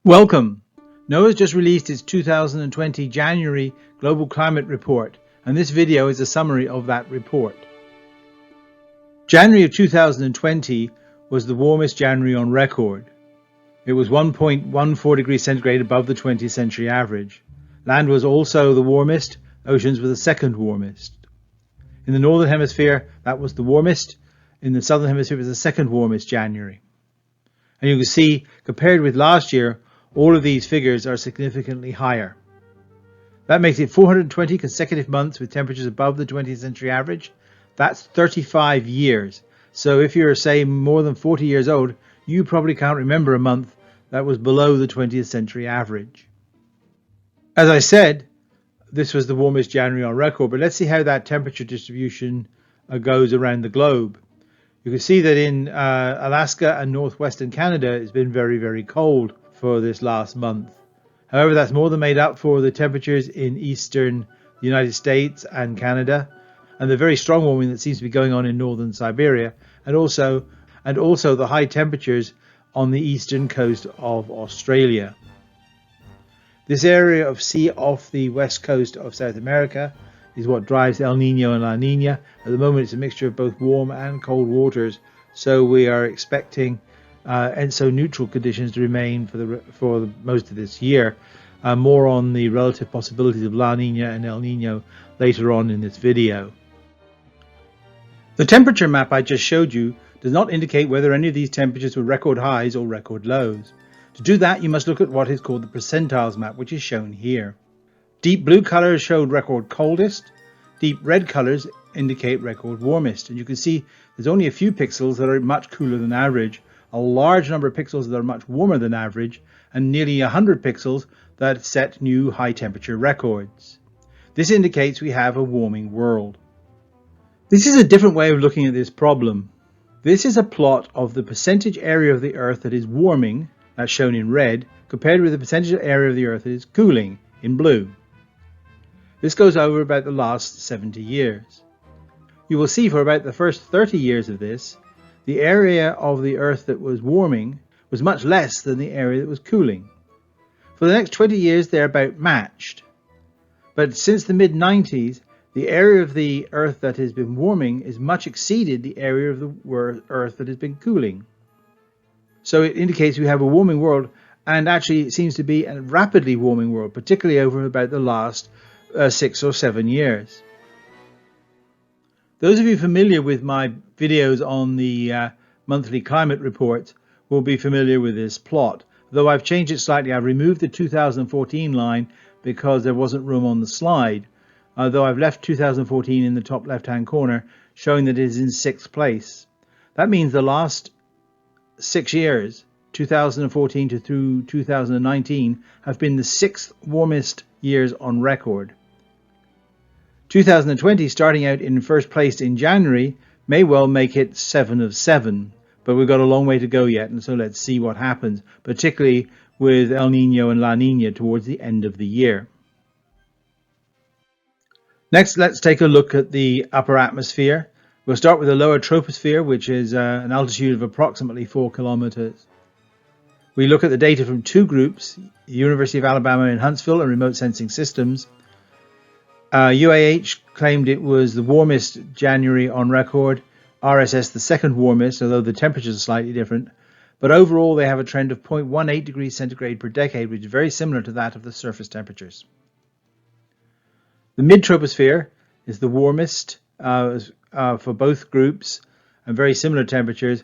Welcome! NOAA's just released its 2020 January Global Climate Report, and this video is a summary of that report. January of 2020 was the warmest January on record. It was 1.14 degrees centigrade above the 20th century average. Land was also the warmest, oceans were the second warmest. In the Northern Hemisphere, that was the warmest. In the Southern Hemisphere, it was the second warmest January. And you can see, compared with last year, all of these figures are significantly higher. That makes it 420 consecutive months with temperatures above the 20th century average. That's 35 years. So if you're, say, more than 40 years old, you probably can't remember a month that was below the 20th century average. As I said, this was the warmest January on record, but let's see how that temperature distribution goes around the globe. You can see that in Alaska and northwestern Canada, it's been very, very cold for this last month. However, that's more than made up for the temperatures in eastern United States and Canada, and the very strong warming that seems to be going on in northern Siberia, and also the high temperatures on the eastern coast of Australia. This area of sea off the west coast of South America is what drives El Nino and La Nina. At the moment, it's a mixture of both warm and cold waters, so we are expecting neutral conditions to remain for most of this year. More on the relative possibilities of La Nina and El Nino later on in this video. The temperature map I just showed you does not indicate whether any of these temperatures were record highs or record lows. To do that, you must look at what is called the percentiles map, which is shown here. Deep blue colors show record coldest, deep red colors indicate record warmest, and you can see there's only a few pixels that are much cooler than average, a large number of pixels that are much warmer than average, and nearly 100 pixels that set new high temperature records. This indicates we have a warming world. This is a different way of looking at this problem. This is a plot of the percentage area of the Earth that is warming, that's shown in red, compared with the percentage area of the Earth that is cooling, in blue. This goes over about the last 70 years. You will see for about the first 30 years of this, the area of the Earth that was warming was much less than the area that was cooling. For the next 20 years, they're about matched. But since the mid-90s, the area of the Earth that has been warming is much exceeded the area of the Earth that has been cooling. So it indicates we have a warming world, and actually it seems to be a rapidly warming world, particularly over about the last 6 or 7 years. Those of you familiar with my videos on the monthly climate reports will be familiar with this plot. Though I've changed it slightly, I've removed the 2014 line because there wasn't room on the slide. Though I've left 2014 in the top left-hand corner, showing that it is in 6th place. That means the last 6 years, 2014 to through 2019, have been the 6th warmest years on record. 2020, starting out in first place in January, may well make it 7 of 7, but we've got a long way to go yet, and so let's see what happens, particularly with El Nino and La Nina towards the end of the year. Next, let's take a look at the upper atmosphere. We'll start with the lower troposphere, which is an altitude of approximately 4 kilometers. We look at the data from two groups, the University of Alabama in Huntsville and Remote Sensing Systems. UAH claimed it was the warmest January on record, RSS the second warmest, although the temperatures are slightly different. But overall, they have a trend of 0.18 degrees centigrade per decade, which is very similar to that of the surface temperatures. The mid-troposphere is the warmest for both groups, and very similar temperatures.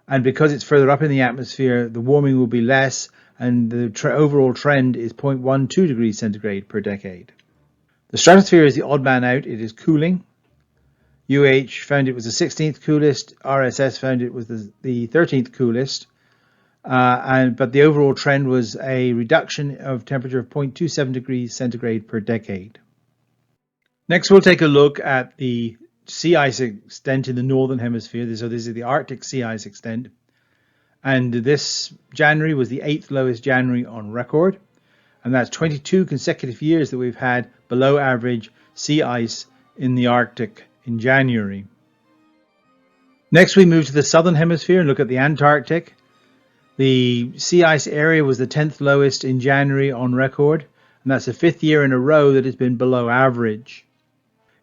And because it's further up in the atmosphere, the warming will be less, and the overall trend is 0.12 degrees centigrade per decade. The stratosphere is the odd man out. It is cooling. UH found it was the 16th coolest. RSS found it was the 13th coolest. But the overall trend was a reduction of temperature of 0.27 degrees centigrade per decade. Next, we'll take a look at the sea ice extent in the northern hemisphere. So this is the Arctic sea ice extent. And this January was the 8th lowest January on record. And that's 22 consecutive years that we've had below average sea ice in the Arctic in January. Next, we move to the southern hemisphere and look at the Antarctic. The sea ice area was the 10th lowest in January on record, and that's the 5th year in a row that it's been below average.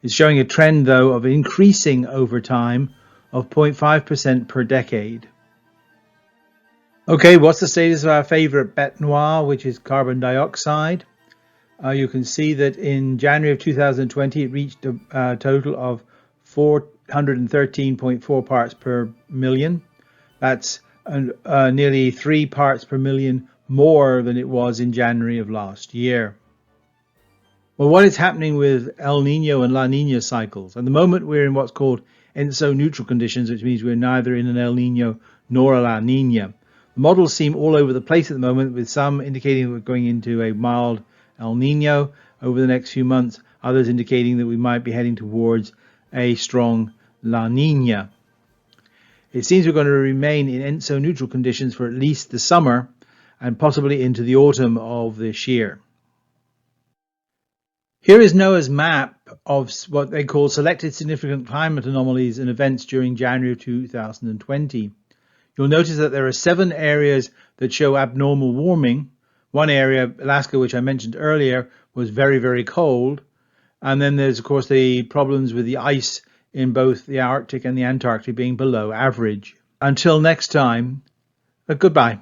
It's showing a trend, though, of increasing over time of 0.5% per decade. Okay, what's the status of our favorite bête noire, which is carbon dioxide? You can see that in January of 2020, it reached a total of 413.4 parts per million. That's nearly 3 parts per million more than it was in January of last year. Well, what is happening with El Nino and La Nina cycles? At the moment, we're in what's called ENSO neutral conditions, which means we're neither in an El Nino nor a La Nina. The models seem all over the place at the moment, with some indicating that we're going into a mild El Nino over the next few months, others indicating that we might be heading towards a strong La Nina. It seems we're going to remain in ENSO neutral conditions for at least the summer and possibly into the autumn of this year. Here is NOAA's map of what they call selected significant climate anomalies and events during January of 2020. You'll notice that there are 7 areas that show abnormal warming. One area, Alaska, which I mentioned earlier, was very, very cold. And then there's, of course, the problems with the ice in both the Arctic and the Antarctic being below average. Until next time, goodbye.